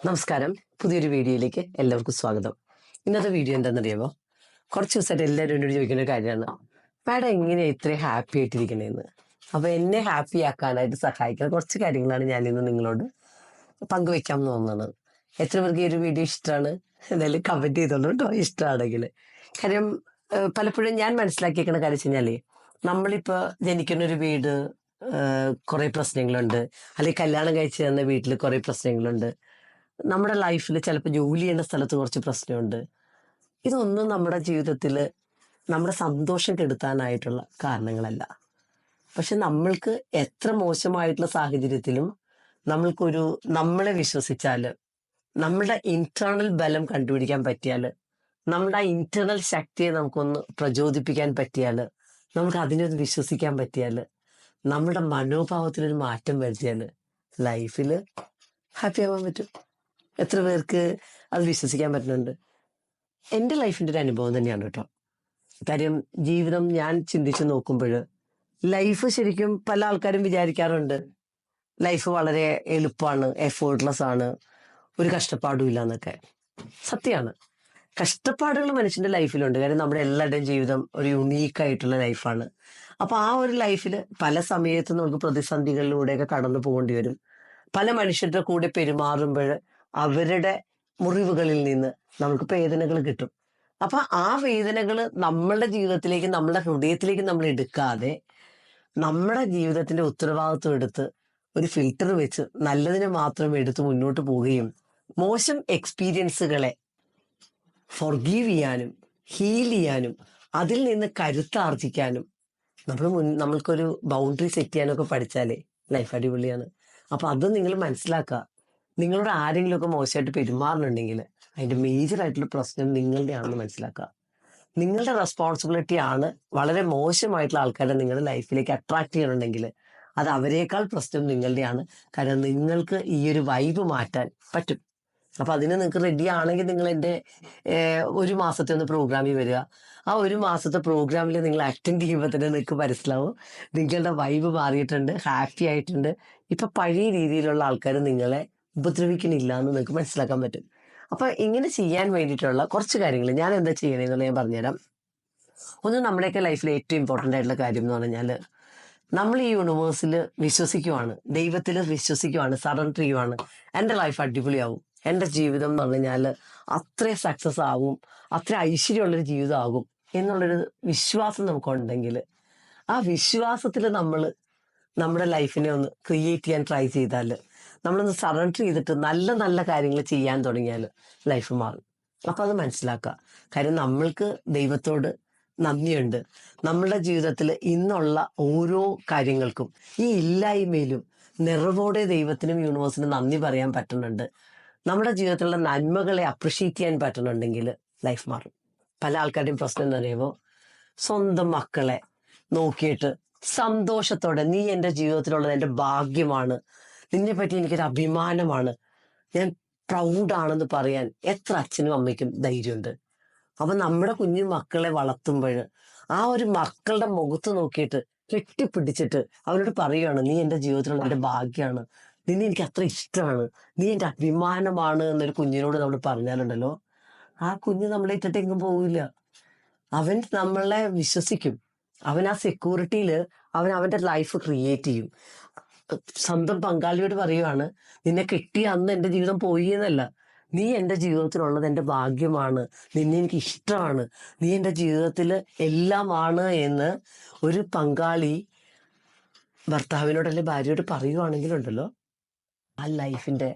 നമസ്കാരം. പുതിയൊരു വീഡിയോയിലേക്ക് എല്ലാവർക്കും സ്വാഗതം. ഇന്നത്തെ വീഡിയോ എന്താണെന്നറിയാമോ? കുറച്ച് ദിവസമായിട്ട് എല്ലാവരും എന്നോട് ചോദിക്കുന്ന ഒരു കാര്യമാണ്, മാഡം എങ്ങനെയാണ് ഇത്രയും ഹാപ്പി ആയിട്ടിരിക്കണേന്ന്. അപ്പോൾ എന്നെ ഹാപ്പി ആക്കാനായിട്ട് സഹായിക്കുന്ന കുറച്ച് കാര്യങ്ങളാണ് ഞാനിന്ന് നിങ്ങളോട് പങ്കുവെക്കാൻ തോന്നുന്നത്. എത്ര പേർക്ക് ഈ ഒരു വീഡിയോ ഇഷ്ടമാണ്? എന്തായാലും കമൻറ്റ് ചെയ്തോളൂ കേട്ടോ, ഇഷ്ടമാണെങ്കിൽ. കാര്യം പലപ്പോഴും ഞാൻ മനസ്സിലാക്കിയേക്കുന്ന കാര്യം വെച്ച് കഴിഞ്ഞാൽ, നമ്മളിപ്പോൾ ജനിക്കുന്നൊരു വീട് കുറേ പ്രശ്നങ്ങളുണ്ട്, അല്ലെങ്കിൽ കല്യാണം കഴിച്ച് തന്ന വീട്ടിൽ കുറേ പ്രശ്നങ്ങളുണ്ട്, നമ്മുടെ ലൈഫിൽ ചിലപ്പോൾ ജോലി ചെയ്യുന്ന സ്ഥലത്ത് കുറച്ച് പ്രശ്നമുണ്ട്. ഇതൊന്നും നമ്മുടെ ജീവിതത്തിൽ നമ്മുടെ സന്തോഷം കെടുത്താനായിട്ടുള്ള കാരണങ്ങളല്ല. പക്ഷെ നമ്മൾക്ക് എത്ര മോശമായിട്ടുള്ള സാഹചര്യത്തിലും നമ്മളെ വിശ്വസിച്ചാൽ, നമ്മുടെ ഇന്റേണൽ ബലം കണ്ടുപിടിക്കാൻ പറ്റിയാൽ, നമ്മുടെ ആ ഇന്റേണൽ ശക്തിയെ നമുക്കൊന്ന് പ്രചോദിപ്പിക്കാൻ പറ്റിയാൽ, നമുക്ക് അതിനൊന്ന് വിശ്വസിക്കാൻ പറ്റിയാൽ, നമ്മുടെ മനോഭാവത്തിലൊരു മാറ്റം വരുത്തിയാൽ ലൈഫിൽ ഹാപ്പി ആവാൻ പറ്റും. എത്ര പേർക്ക് അത് വിശ്വസിക്കാൻ പറ്റുന്നുണ്ട്? എൻ്റെ ലൈഫിൻ്റെ ഒരു അനുഭവം തന്നെയാണ് കേട്ടോ. കാര്യം ജീവിതം ഞാൻ ചിന്തിച്ച് നോക്കുമ്പോൾ ലൈഫ് ശരിക്കും പല ആൾക്കാരും വിചാരിക്കാറുണ്ട് ലൈഫ് വളരെ എളുപ്പമാണ്, എഫേർട്ട്ലെസ് ആണ്, ഒരു കഷ്ടപ്പാടും ഇല്ല എന്നൊക്കെ. സത്യമാണ്, കഷ്ടപ്പാടുകൾ മനുഷ്യൻ്റെ ലൈഫിലുണ്ട്. കാര്യം നമ്മുടെ എല്ലാവരുടെയും ജീവിതം ഒരു യുണീക്കായിട്ടുള്ള ലൈഫാണ്. അപ്പോൾ ആ ഒരു ലൈഫിൽ പല സമയത്തും നമുക്ക് പ്രതിസന്ധികളിലൂടെയൊക്കെ കടന്നു പോകേണ്ടി വരും. പല മനുഷ്യരുടെ കൂടെ പെരുമാറുമ്പോൾ അവരുടെ മുറിവുകളിൽ നിന്ന് നമുക്ക് വേദനകൾ കിട്ടും. അപ്പൊ ആ വേദനകൾ നമ്മളുടെ ജീവിതത്തിലേക്ക്, നമ്മുടെ ഹൃദയത്തിലേക്ക് നമ്മൾ എടുക്കാതെ, നമ്മുടെ ജീവിതത്തിന്റെ ഉത്തരവാദിത്വം എടുത്ത് ഒരു ഫിൽറ്റർ വെച്ച് നല്ലതിനെ മാത്രം എടുത്ത് മുന്നോട്ട് പോവുകയും മോശം എക്സ്പീരിയൻസുകളെ ഫോർഗീവ് ചെയ്യാനും ഹീൽ ചെയ്യാനും അതിൽ നിന്ന് കരുത്താർജിക്കാനും നമ്മൾക്കൊരു ബൗണ്ടറി സെറ്റ് ചെയ്യാനൊക്കെ പഠിച്ചാലേ ലൈഫ് അടിപൊളിയാണ്. അപ്പൊ അത് നിങ്ങൾ മനസ്സിലാക്കുക. നിങ്ങളോട് ആരെങ്കിലുമൊക്കെ മോശമായിട്ട് പെരുമാറുന്നുണ്ടെങ്കിൽ അതിന്റെ മേജർ ആയിട്ടുള്ള പ്രശ്നം നിങ്ങളുടെ ആണെന്ന് മനസ്സിലാക്കുക. നിങ്ങളുടെ റെസ്പോൺസിബിലിറ്റി ആണ് വളരെ മോശമായിട്ടുള്ള ആൾക്കാരെ നിങ്ങളുടെ ലൈഫിലേക്ക് അട്രാക്ട് ചെയ്യണമെങ്കിൽ അത് അവരെക്കാൾ പ്രശ്നം നിങ്ങളുടെയാണ്. കാരണം നിങ്ങൾക്ക് ഈ ഒരു വൈബ് മാറ്റാൻ പറ്റും. അപ്പൊ അതിന് നിങ്ങൾക്ക് റെഡി ആണെങ്കിൽ നിങ്ങൾ എൻ്റെ 1 മാസത്തെ ഒന്ന് പ്രോഗ്രാമിൽ വരിക. ആ 1 മാസത്തെ പ്രോഗ്രാമിൽ നിങ്ങൾ അറ്റൻഡ് ചെയ്യുമ്പോൾ തന്നെ നിങ്ങൾക്ക് മനസ്സിലാവും നിങ്ങളുടെ വൈബ് മാറിയിട്ടുണ്ട്, ഹാപ്പി ആയിട്ടുണ്ട്. ഇപ്പൊ പഴയ രീതിയിലുള്ള ആൾക്കാർ നിങ്ങളെ ഉപദ്രവിക്കണില്ല എന്ന് നിങ്ങൾക്ക് മനസ്സിലാക്കാൻ പറ്റും. അപ്പൊ ഇങ്ങനെ ചെയ്യാൻ വേണ്ടിയിട്ടുള്ള കുറച്ച് കാര്യങ്ങൾ ഞാൻ എന്താ ചെയ്യണമെന്നുള്ള ഞാൻ പറഞ്ഞുതരാം. ഒന്ന്, നമ്മുടെയൊക്കെ ലൈഫിൽ ഏറ്റവും ഇമ്പോർട്ടൻ്റ് ആയിട്ടുള്ള കാര്യം എന്ന് പറഞ്ഞാൽ, നമ്മൾ ഈ യൂണിവേഴ്സിൽ വിശ്വസിക്കുവാണ്, ദൈവത്തിൽ വിശ്വസിക്കുവാണ്, സറണ്ടർ ചെയ്യുവാണ്, എൻ്റെ ലൈഫ് അടിപൊളിയാവും, എൻ്റെ ജീവിതം എന്ന് പറഞ്ഞു കഴിഞ്ഞാൽ അത്രയും സക്സസ് ആവും, അത്ര ഐശ്വര്യമുള്ളൊരു ജീവിതമാകും എന്നുള്ളൊരു വിശ്വാസം നമുക്കുണ്ടെങ്കിൽ, ആ വിശ്വാസത്തിൽ നമ്മൾ നമ്മുടെ ലൈഫിനെ ഒന്ന് ക്രിയേറ്റ് ചെയ്യാൻ ട്രൈ ചെയ്താൽ, നമ്മളൊന്ന് സറണ്ടർ ചെയ്തിട്ട് നല്ല നല്ല കാര്യങ്ങൾ ചെയ്യാൻ തുടങ്ങിയാൽ ലൈഫ് മാറും. അപ്പം അത് മനസ്സിലാക്കുക. കാര്യം നമ്മൾക്ക് ദൈവത്തോട് നന്ദിയുണ്ട്. നമ്മളുടെ ജീവിതത്തിൽ ഇന്നുള്ള ഓരോ കാര്യങ്ങൾക്കും, ഈ ഇല്ലായ്മയിലും നിറവോടെ ദൈവത്തിനും യൂണിവേഴ്സിനും നന്ദി പറയാൻ പറ്റുന്നുണ്ട്. നമ്മുടെ ജീവിതത്തിലുള്ള നന്മകളെ അപ്രിഷ്യേറ്റ് ചെയ്യാൻ പറ്റുന്നുണ്ടെങ്കിൽ ലൈഫ് മാറും. പല ആൾക്കാരുടെയും പ്രശ്നം എന്താ അറിയുമോ? സ്വന്തം മക്കളെ നോക്കിയിട്ട് സന്തോഷത്തോടെ, നീ എൻ്റെ ജീവിതത്തിലുള്ളത് എൻ്റെ ഭാഗ്യമാണ്, നിന്നെ പറ്റി എനിക്കൊരു അഭിമാനമാണ്, ഞാൻ പ്രൗഡാണെന്ന് പറയാൻ എത്ര അച്ഛനും അമ്മയ്ക്കും ധൈര്യമുണ്ട്? അപ്പൊ നമ്മുടെ കുഞ്ഞു മക്കളെ വളർത്തുമ്പോൾ ആ ഒരു മക്കളുടെ മുഖത്ത് നോക്കിയിട്ട് കെട്ടിപ്പിടിച്ചിട്ട് അവരോട് പറയുകയാണ്, നീ എൻ്റെ ജീവിതത്തിലുള്ള എൻ്റെ ഭാഗ്യമാണ്, നിന്നെ എനിക്ക് അത്ര ഇഷ്ടമാണ്, നീ എൻ്റെ അഭിമാനമാണ് എന്നൊരു കുഞ്ഞിനോട് നമ്മൾ പറഞ്ഞാലുണ്ടല്ലോ, ആ കുഞ്ഞ് നമ്മളെ ഇട്ടിട്ട് എങ്ങും പോവില്ല. അവൻ നമ്മളെ വിശ്വസിക്കും. അവൻ ആ സെക്യൂരിറ്റിയിൽ അവൻ്റെ ലൈഫ് ക്രിയേറ്റ് ചെയ്യും. സ്വന്തം പങ്കാളിയോട് പറയുവാണ്, നിന്നെ കെട്ടിയ അന്ന് എൻ്റെ ജീവിതം പോയി എന്നല്ല, നീ എൻ്റെ ജീവിതത്തിലുള്ളത് എൻ്റെ ഭാഗ്യമാണ്, നിന്നെ എനിക്ക് ഇഷ്ടമാണ്, നീ എൻ്റെ ജീവിതത്തിൽ എല്ലാമാണ് എന്ന് ഒരു പങ്കാളി ഭർത്താവിനോട് അല്ലെങ്കിൽ ഭാര്യയോട് പറയുവാണെങ്കിലുണ്ടല്ലോ, ആ ലൈഫിൻ്റെ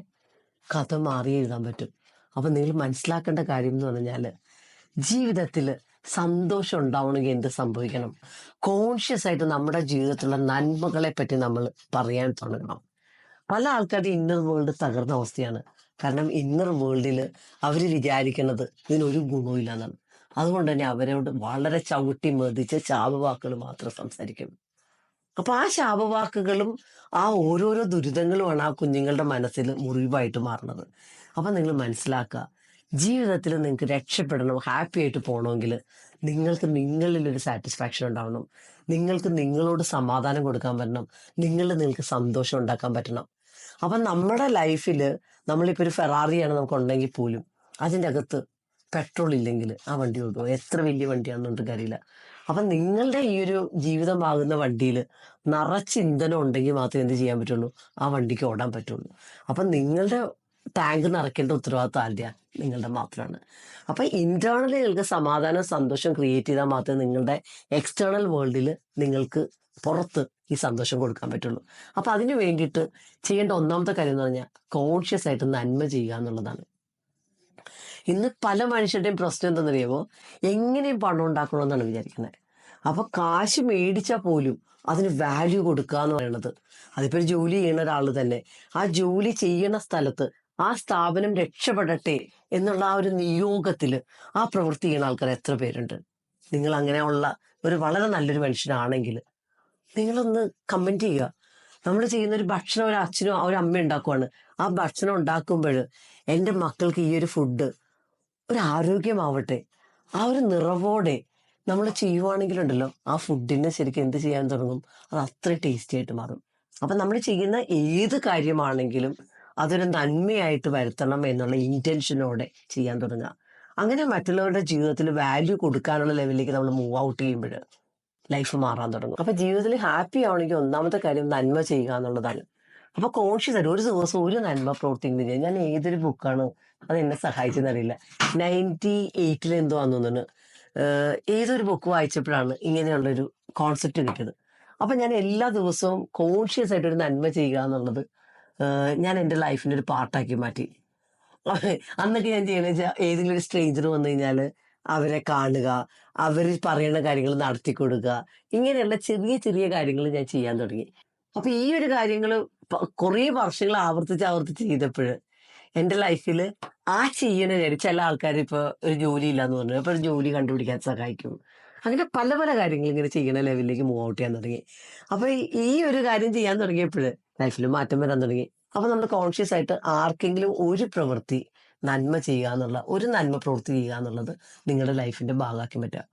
കഥ മാറി എഴുതാൻ പറ്റും. അപ്പം നിങ്ങൾ മനസ്സിലാക്കേണ്ട കാര്യം എന്ന് പറഞ്ഞാൽ, ജീവിതത്തിൽ സന്തോഷം ഉണ്ടാവണമെങ്കിൽ എന്ത് സംഭവിക്കണം? കോൺഷ്യസ് ആയിട്ട് നമ്മുടെ ജീവിതത്തിലുള്ള നന്മകളെ പറ്റി നമ്മൾ പറയാൻ തുടങ്ങണം. പല ആൾക്കാരുടെ ഇന്നർ വേൾഡ് തകർന്ന അവസ്ഥയാണ്. കാരണം ഇന്നർ വേൾഡിൽ അവർ വിചാരിക്കുന്നത് ഇതിനൊരു ഗുണവും ഇല്ലെന്നാണ്. അതുകൊണ്ട് തന്നെ അവരോട് വളരെ ചവിട്ടി മെതിച്ച് ശാപവാക്കുകൾ മാത്രം സംസാരിക്കും. അപ്പൊ ആ ശാപവാക്കുകളും ആ ഓരോരോ ദുരിതങ്ങളുമാണ് ആ കുഞ്ഞുങ്ങളുടെ മനസ്സിൽ മുറിവായിട്ട് മാറുന്നത്. അപ്പൊ നിങ്ങൾ മനസ്സിലാക്കുക, ജീവിതത്തിൽ നിങ്ങൾക്ക് രക്ഷപ്പെടണം, ഹാപ്പി ആയിട്ട് പോകണമെങ്കിൽ നിങ്ങൾക്ക് നിങ്ങളിലൊരു സാറ്റിസ്ഫാക്ഷൻ ഉണ്ടാവണം, നിങ്ങൾക്ക് നിങ്ങളോട് സമാധാനം കൊടുക്കാൻ പറ്റണം, നിങ്ങൾക്ക് സന്തോഷം ഉണ്ടാക്കാൻ പറ്റണം. അപ്പം നമ്മുടെ ലൈഫിൽ നമ്മളിപ്പോൾ ഒരു ഫെറാറിയാണ് നമുക്കുണ്ടെങ്കിൽ പോലും അതിൻ്റെ അകത്ത് പെട്രോൾ ഇല്ലെങ്കിൽ ആ വണ്ടി ഓടുമോ? എത്ര വലിയ വണ്ടിയാണെന്നുണ്ട് കാര്യമില്ല. അപ്പം നിങ്ങളുടെ ഈ ഒരു ജീവിതമാകുന്ന വണ്ടിയിൽ നിറച്ച് ഇന്ധനം ഉണ്ടെങ്കിൽ മാത്രമേ എന്ത് ചെയ്യാൻ പറ്റുള്ളൂ? ആ വണ്ടിക്ക് ഓടാൻ പറ്റുള്ളൂ. അപ്പം നിങ്ങളുടെ ടാങ്ക് നിറയ്ക്കേണ്ട ഉത്തരവാദിത്വം ആരുടെയാണ്? നിങ്ങളുടെ മാത്രമാണ്. അപ്പം ഇന്റേണലി നിങ്ങൾക്ക് സമാധാനം സന്തോഷം ക്രിയേറ്റ് ചെയ്താൽ മാത്രമേ നിങ്ങളുടെ എക്സ്റ്റേണൽ വേൾഡിൽ നിങ്ങൾക്ക് പുറത്ത് ഈ സന്തോഷം കൊടുക്കാൻ പറ്റുള്ളൂ. അപ്പം അതിന് വേണ്ടിയിട്ട് ചെയ്യേണ്ട ഒന്നാമത്തെ കാര്യം എന്ന് പറഞ്ഞാൽ കോൺഷ്യസ് ആയിട്ട് നന്മ ചെയ്യുക എന്നുള്ളതാണ്. ഇന്ന് പല മനുഷ്യരുടെയും പ്രശ്നം എന്താണെന്നറിയാമോ? എങ്ങനെയും പണം ഉണ്ടാക്കണമെന്നാണ് വിചാരിക്കുന്നത്. അപ്പോൾ കാശ് മേടിച്ചാൽ പോലും അതിന് വാല്യൂ കൊടുക്കുക എന്ന് പറയുന്നത്, അതിപ്പോൾ ഒരു ജോലി ചെയ്യുന്ന ഒരാൾ തന്നെ ആ ജോലി ചെയ്യുന്ന സ്ഥലത്ത് ആ സ്ഥാപനം രക്ഷപ്പെടട്ടെ എന്നുള്ള ആ ഒരു നിയോഗത്തിൽ ആ പ്രവൃത്തി ചെയ്യുന്ന ആൾക്കാർ എത്ര പേരുണ്ട്? നിങ്ങൾ അങ്ങനെയുള്ള ഒരു വളരെ നല്ലൊരു മനുഷ്യനാണെങ്കിൽ നിങ്ങളൊന്ന് കമൻറ്റ് ചെയ്യുക. നമ്മൾ ചെയ്യുന്ന ഒരു ഭക്ഷണം ഒരു അച്ഛനോ ഒരു അമ്മ ഉണ്ടാക്കുവാണ്. ആ ഭക്ഷണം ഉണ്ടാക്കുമ്പോൾ എൻ്റെ മക്കൾക്ക് ഈ ഒരു ഫുഡ് ഒരു ആരോഗ്യമാവട്ടെ, ആ ഒരു നിറവോടെ നമ്മൾ ചെയ്യുവാണെങ്കിലുണ്ടല്ലോ ആ ഫുഡിനെ ശരിക്കും എന്ത് ചെയ്യാൻ തുടങ്ങും? അത് അത്ര ടേസ്റ്റി ആയിട്ട് മാറും. അപ്പം നമ്മൾ ചെയ്യുന്ന ഏത് കാര്യമാണെങ്കിലും അതൊരു നന്മയായിട്ട് വരുത്തണം എന്നുള്ള ഇൻറ്റൻഷനോടെ ചെയ്യാൻ തുടങ്ങുക. അങ്ങനെ മറ്റുള്ളവരുടെ ജീവിതത്തിൽ വാല്യൂ കൊടുക്കാനുള്ള ലെവലിലേക്ക് നമ്മൾ മൂവ് ഔട്ട് ചെയ്യുമ്പോൾ ലൈഫ് മാറാൻ തുടങ്ങും. അപ്പം ജീവിതത്തിൽ ഹാപ്പി ആവണമെങ്കിൽ ഒന്നാമത്തെ കാര്യം നന്മ ചെയ്യുക എന്നുള്ളതാണ്. അപ്പോൾ കോൺഷ്യസ് ആയിട്ട് ഒരു ദിവസം ഒരു നന്മ പ്രവർത്തിക്കുന്നത് ചെയ്യാം. ഞാൻ ഏതൊരു ബുക്കാണ് അത് എന്നെ സഹായിച്ചെന്നറിയില്ല, 98 എന്തോ ആണെന്ന്, ഏതൊരു ബുക്ക് വായിച്ചപ്പോഴാണ് ഇങ്ങനെയുള്ളൊരു കോൺസെപ്റ്റ് കിട്ടിയത്. അപ്പം ഞാൻ എല്ലാ ദിവസവും കോൺഷ്യസ് ആയിട്ട് ഒരു നന്മ ചെയ്യുക എന്നുള്ളത് ഞാൻ എൻ്റെ ലൈഫിൻ്റെ ഒരു പാർട്ടാക്കി മാറ്റി. അന്നൊക്കെ ഞാൻ ചെയ്യണമെന്ന് വെച്ചാൽ ഏതെങ്കിലും ഒരു സ്ട്രേഞ്ചർ വന്നു കഴിഞ്ഞാൽ അവരെ കാണുക, അവർ പറയുന്ന കാര്യങ്ങൾ നടത്തി കൊടുക്കുക, ഇങ്ങനെയുള്ള ചെറിയ ചെറിയ കാര്യങ്ങൾ ഞാൻ ചെയ്യാൻ തുടങ്ങി. അപ്പൊ ഈ ഒരു കാര്യങ്ങൾ കുറേ വർഷങ്ങൾ ആവർത്തിച്ച് ചെയ്തപ്പോൾ എൻ്റെ ലൈഫിൽ ആ ചെയ്യുന്ന കാര്യം, ചില ആൾക്കാർ ഇപ്പോൾ ഒരു ജോലി ഇല്ലാന്ന് പറഞ്ഞു അപ്പോൾ ഒരു ജോലി കണ്ടുപിടിക്കാൻ സഹായിക്കും. അങ്ങനെ പല പല കാര്യങ്ങൾ ഇങ്ങനെ ചെയ്യുന്ന ലെവലിലേക്ക് മൂവ് ഔട്ട് ചെയ്യാൻ തുടങ്ങി. അപ്പൊ ഈ ഒരു കാര്യം ചെയ്യാൻ തുടങ്ങിയപ്പോൾ ലൈഫിൽ മാറ്റം വരാൻ തുടങ്ങി. അപ്പൊ നമ്മൾ കോൺഷ്യസ് ആയിട്ട് ആർക്കെങ്കിലും ഒരു പ്രവൃത്തി നന്മ ചെയ്യുക എന്നുള്ള, ഒരു നന്മ പ്രവൃത്തി ചെയ്യുക എന്നുള്ളത് നിങ്ങളുടെ ലൈഫിന്റെ ഭാഗമാക്കി പറ്റുക.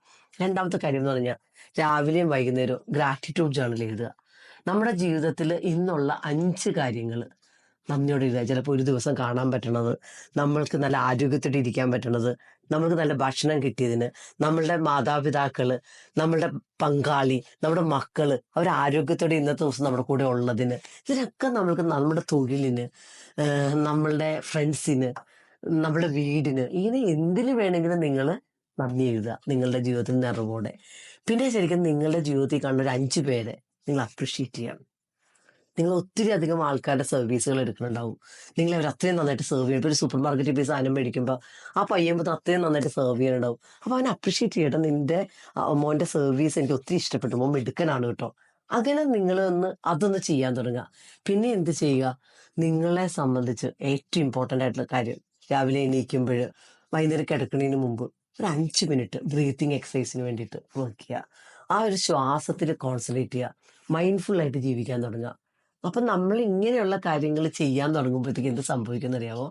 രണ്ടാമത്തെ കാര്യം എന്ന് പറഞ്ഞാൽ രാവിലെയും വൈകുന്നേരവും ഗ്രാറ്റിറ്റ്യൂഡ് ജേർണൽ എഴുതുക. നമ്മുടെ ജീവിതത്തിൽ ഇന്നുള്ള 5 കാര്യങ്ങൾ നന്ദിയോടെ എഴുതുക. ചിലപ്പോൾ ഒരു ദിവസം കാണാൻ പറ്റണത്, നമ്മൾക്ക് നല്ല ആരോഗ്യത്തോടെ ഇരിക്കാൻ പറ്റണത്, നമ്മൾക്ക് നല്ല ഭക്ഷണം കിട്ടിയതിന്, നമ്മളുടെ മാതാപിതാക്കൾ, നമ്മളുടെ പങ്കാളി, നമ്മുടെ മക്കൾ അവർ ആരോഗ്യത്തോടെ ഇന്നത്തെ ദിവസം നമ്മുടെ കൂടെ ഉള്ളതിന്, ഇതിനൊക്കെ നമ്മൾക്ക് നമ്മുടെ തൊഴിലിന്, നമ്മളുടെ ഫ്രണ്ട്സിന്, നമ്മുടെ വീടിന്, ഇങ്ങനെ എന്തിനു വേണമെങ്കിലും നിങ്ങൾ നന്ദി എഴുതുക നിങ്ങളുടെ ജീവിതത്തിൽ നിറവോടെ. പിന്നെ ശരിക്കും നിങ്ങളുടെ ജീവിതത്തിൽ കാണുന്ന ഒരു 5 പേരെ നിങ്ങൾ അപ്രിഷ്യേറ്റ് ചെയ്യണം. നിങ്ങൾ ഒത്തിരി അധികം ആൾക്കാരുടെ സർവീസുകൾ എടുക്കുന്നുണ്ടാവും. നിങ്ങൾ അവർ അത്രയും നന്നായിട്ട് സെർവ് ചെയ്യും. ഇപ്പോൾ ഒരു സൂപ്പർ മാർക്കറ്റിൽ പോയി സാധനം മേടിക്കുമ്പോൾ ആ പയ്യൻ അത്രയും നന്നായിട്ട് സെർവ് ചെയ്യാനുണ്ടാവും. അപ്പോൾ അവൻ അപ്രിഷ്യേറ്റ് ചെയ്യട്ടെ, നിന്റെ മോൻ്റെ സർവീസ് എനിക്ക് ഒത്തിരി ഇഷ്ടപ്പെട്ടു, മോൻ മിടുക്കനാണ് കേട്ടോ. അങ്ങനെ നിങ്ങളൊന്ന് അതൊന്ന് ചെയ്യാൻ തുടങ്ങുക. പിന്നെ എന്ത് ചെയ്യുക? നിങ്ങളെ സംബന്ധിച്ച് ഏറ്റവും ഇമ്പോർട്ടൻ്റ് ആയിട്ടുള്ള കാര്യം, രാവിലെ എണീക്കുമ്പോൾ വൈകുന്നേരം കിടക്കുന്നതിന് മുമ്പ് ഒരു 5 മിനിറ്റ് ബ്രീത്തിങ് എക്സസൈസിന് വേണ്ടിയിട്ട് വർക്ക് ചെയ്യുക. ആ ഒരു ശ്വാസത്തിൽ കോൺസെൻട്രേറ്റ് ചെയ്യുക, മൈൻഡ്ഫുള്ളായിട്ട് ജീവിക്കാൻ തുടങ്ങുക. അപ്പം നമ്മൾ ഇങ്ങനെയുള്ള കാര്യങ്ങൾ ചെയ്യാൻ തുടങ്ങുമ്പോഴത്തേക്ക് എന്ത് സംഭവിക്കുമെന്ന് അറിയാമോ?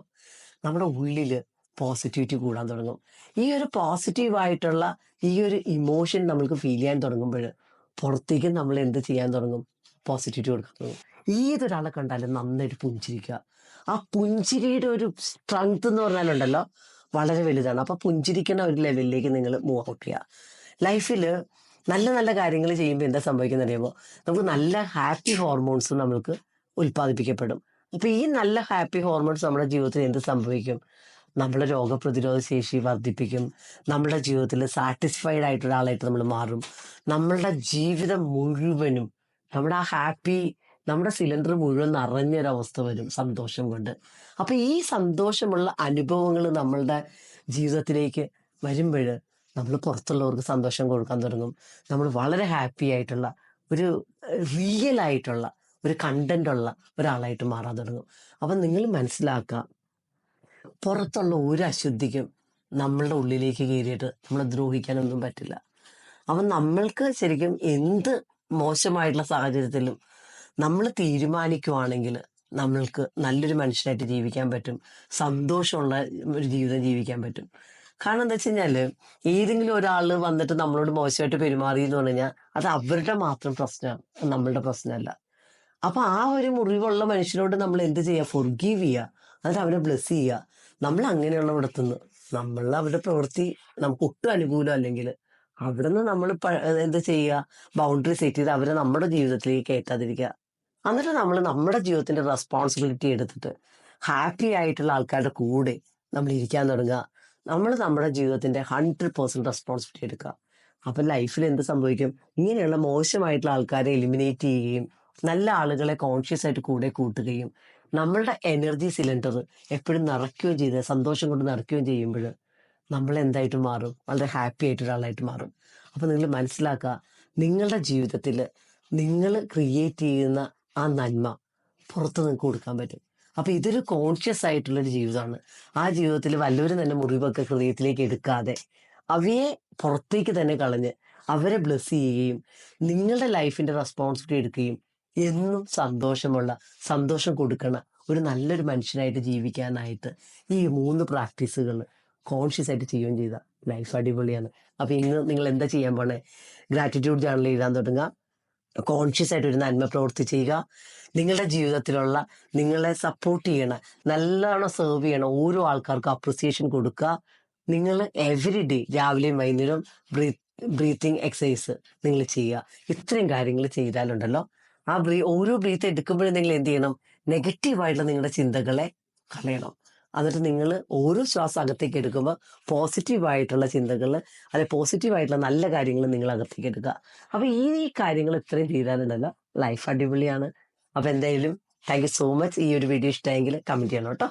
നമ്മുടെ ഉള്ളിൽ പോസിറ്റിവിറ്റി കൂടാൻ തുടങ്ങും. ഈ ഒരു പോസിറ്റീവായിട്ടുള്ള ഈ ഒരു ഇമോഷൻ നമ്മൾക്ക് ഫീൽ ചെയ്യാൻ തുടങ്ങുമ്പോൾ പുറത്തേക്ക് നമ്മൾ എന്ത് ചെയ്യാൻ തുടങ്ങും? പോസിറ്റിവിറ്റി കൊടുക്കാൻ തുടങ്ങും. ഏതൊരാളെ കണ്ടാലും നന്നായിട്ട് പുഞ്ചിരിക്കുക. ആ പുഞ്ചിരിയുടെ ഒരു സ്ട്രെങ്ത് എന്ന് പറഞ്ഞാലുണ്ടല്ലോ വളരെ വലുതാണ്. അപ്പം പുഞ്ചിരിക്കുന്ന ഒരു ലെവലിലേക്ക് നിങ്ങൾ മൂവ് ഔട്ട് ചെയ്യുക. ലൈഫിൽ നല്ല നല്ല കാര്യങ്ങൾ ചെയ്യുമ്പോൾ എന്താ സംഭവിക്കുന്നത് അറിയുമ്പോൾ നമുക്ക് നല്ല ഹാപ്പി ഹോർമോൺസ് നമ്മൾക്ക് ഉൽപ്പാദിപ്പിക്കപ്പെടും. അപ്പോൾ ഈ നല്ല ഹാപ്പി ഹോർമോൺസ് നമ്മുടെ ജീവിതത്തിൽ എന്ത് സംഭവിക്കും? നമ്മുടെ രോഗപ്രതിരോധ ശേഷി വർദ്ധിപ്പിക്കും. നമ്മുടെ ജീവിതത്തിൽ സാറ്റിസ്ഫൈഡ് ആയിട്ടുള്ള ആളായിട്ട് നമ്മൾ മാറും. നമ്മളുടെ ജീവിതം മുഴുവനും നമ്മുടെ ആ ഹാപ്പി, നമ്മുടെ സിലിണ്ടർ മുഴുവൻ നിറഞ്ഞൊരവസ്ഥ വരും സന്തോഷം കൊണ്ട്. അപ്പം ഈ സന്തോഷമുള്ള അനുഭവങ്ങൾ നമ്മളുടെ ജീവിതത്തിലേക്ക് വരുമ്പോൾ നമ്മൾ പുറത്തുള്ളവർക്ക് സന്തോഷം കൊടുക്കാൻ തുടങ്ങും. നമ്മൾ വളരെ ഹാപ്പി ആയിട്ടുള്ള ഒരു റിയൽ ആയിട്ടുള്ള ഒരു കണ്ടന്റ് ഉള്ള ഒരാളായിട്ട് മാറാൻ തുടങ്ങും. അപ്പം നിങ്ങൾ മനസ്സിലാക്കുക, പുറത്തുള്ള ഒരു അശുദ്ധിക്കും നമ്മളുടെ ഉള്ളിലേക്ക് കയറിയിട്ട് നമ്മളെ ദ്രോഹിക്കാനൊന്നും പറ്റില്ല. അപ്പം നമ്മൾക്ക് ശരിക്കും എന്ത് മോശമായിട്ടുള്ള സാഹചര്യത്തിലും നമ്മൾ തീരുമാനിക്കുവാണെങ്കിൽ നമ്മൾക്ക് നല്ലൊരു മനുഷ്യനായിട്ട് ജീവിക്കാൻ പറ്റും, സന്തോഷമുള്ള ഒരു ജീവിതം ജീവിക്കാൻ പറ്റും. കാരണം എന്താ വെച്ച് കഴിഞ്ഞാൽ ഏതെങ്കിലും ഒരാൾ വന്നിട്ട് നമ്മളോട് മോശമായിട്ട് പെരുമാറി എന്ന് പറഞ്ഞു കഴിഞ്ഞാൽ അത് അവരുടെ മാത്രം പ്രശ്നമാണ്, നമ്മളുടെ പ്രശ്നമല്ല. അപ്പൊ ആ ഒരു മുറിവുള്ള മനുഷ്യനോട് നമ്മൾ എന്ത് ചെയ്യുക? ഫൊർഗീവ് ചെയ്യുക, എന്നിട്ട് അവനെ ബ്ലെസ് ചെയ്യുക. നമ്മൾ അങ്ങനെയുള്ള ഇടത്തുനിന്ന് നമ്മൾ അവരുടെ പ്രവൃത്തി നമുക്ക് ഒട്ടും അനുകൂലം അല്ലെങ്കിൽ അവിടെ നിന്ന് നമ്മൾ എന്ത് ചെയ്യുക? ബൗണ്ടറി സെറ്റ് ചെയ്ത് അവരെ നമ്മുടെ ജീവിതത്തിലേക്ക് കയറ്റാതിരിക്കുക. എന്നിട്ട് നമ്മൾ നമ്മുടെ ജീവിതത്തിന്റെ റെസ്പോൺസിബിലിറ്റി എടുത്തിട്ട് ഹാപ്പി ആയിട്ടുള്ള ആൾക്കാരുടെ കൂടെ നമ്മൾ ഇരിക്കാൻ തുടങ്ങുക. നമ്മൾ നമ്മുടെ ജീവിതത്തിന്റെ 100% റെസ്പോൺസിബിലിറ്റി എടുക്കുക. അപ്പൊ ലൈഫിൽ എന്ത് സംഭവിക്കും? ഇങ്ങനെയുള്ള മോശമായിട്ടുള്ള ആൾക്കാരെ എലിമിനേറ്റ് ചെയ്യുകയും നല്ല ആളുകളെ കോൺഷ്യസ് ആയിട്ട് കൂടെ കൂട്ടുകയും നമ്മളുടെ എനർജി സിലിണ്ടർ എപ്പോഴും നിറയ്ക്കുകയും ചെയ്ത് സന്തോഷം കൊണ്ട് നിറയ്ക്കുകയും ചെയ്യുമ്പോൾ നമ്മൾ എന്തായിട്ട് മാറും? വളരെ ഹാപ്പി ആയിട്ട് ഒരാളായിട്ട് മാറും. അപ്പൊ നിങ്ങൾ മനസ്സിലാക്കുക, നിങ്ങളുടെ ജീവിതത്തിൽ നിങ്ങൾ ക്രിയേറ്റ് ചെയ്യുന്ന ആ നന്മ പുറത്ത് നിങ്ങൾക്ക് കൊടുക്കാൻ പറ്റും. അപ്പൊ ഇതൊരു കോൺഷ്യസ് ആയിട്ടുള്ളൊരു ജീവിതമാണ്. ആ ജീവിതത്തിൽ വല്ലവരും തന്നെ മുറിവൊക്കെ ഹൃദയത്തിലേക്ക് എടുക്കാതെ അവയെ പുറത്തേക്ക് തന്നെ കളഞ്ഞ് അവരെ ബ്ലെസ് ചെയ്യുകയും നിങ്ങളുടെ ലൈഫിന്റെ റെസ്പോൺസിബിലിറ്റി എടുക്കുകയും എന്നും സന്തോഷം കൊടുക്കണ ഒരു നല്ലൊരു മനുഷ്യനായിട്ട് ജീവിക്കാനായിട്ട് ഈ 3 പ്രാക്ടീസുകൾ കോൺഷ്യസ് ആയിട്ട് ചെയ്യുകയും ചെയ്ത ലൈഫ് അടിപൊളിയാണ്. അപ്പൊ ഇന്ന് നിങ്ങൾ എന്താ ചെയ്യാൻ പോണേ? ഗ്രാറ്റിറ്റ്യൂഡ് ജേർണൽ എഴുതാൻ തുടങ്ങുക. കോൺഷ്യസ് ആയിട്ട് ഒരു നന്മ പ്രവൃത്തി ചെയ്യുക. നിങ്ങളുടെ ജീവിതത്തിലുള്ള നിങ്ങളെ സപ്പോർട്ട് ചെയ്യണ, നല്ലോണം സെർവ് ചെയ്യണ ഓരോ ആൾക്കാർക്കും അപ്രിസിയേഷൻ കൊടുക്കുക. നിങ്ങൾ എവറി ഡേ രാവിലെയും വൈകുന്നേരം ബ്രീത്തിങ് എക്സസൈസ് നിങ്ങൾ ചെയ്യുക. ഇത്രയും കാര്യങ്ങൾ ചെയ്താലുണ്ടല്ലോ ആ ഓരോ ബ്രീത്ത് എടുക്കുമ്പോഴും നിങ്ങൾ എന്ത് ചെയ്യണം? നെഗറ്റീവായിട്ടുള്ള നിങ്ങളുടെ ചിന്തകളെ കളയണം. എന്നിട്ട് നിങ്ങൾ ഓരോ ശ്വാസം അകത്തേക്ക് എടുക്കുമ്പോൾ പോസിറ്റീവായിട്ടുള്ള ചിന്തകൾ, അല്ലെ പോസിറ്റീവായിട്ടുള്ള നല്ല കാര്യങ്ങൾ നിങ്ങൾ അകത്തേക്ക് എടുക്കുക. അപ്പൊ ഈ കാര്യങ്ങൾ ഇത്രയും ചെയ്താലുണ്ടല്ലോ ലൈഫ് അടിപൊളിയാണ്. അപ്പൊ എന്തായാലും താങ്ക് യു സോ മച്ച്. ഈ ഒരു വീഡിയോ ഇഷ്ടമായെങ്കിൽ കമന്റ് ചെയ്യണം കേട്ടോ.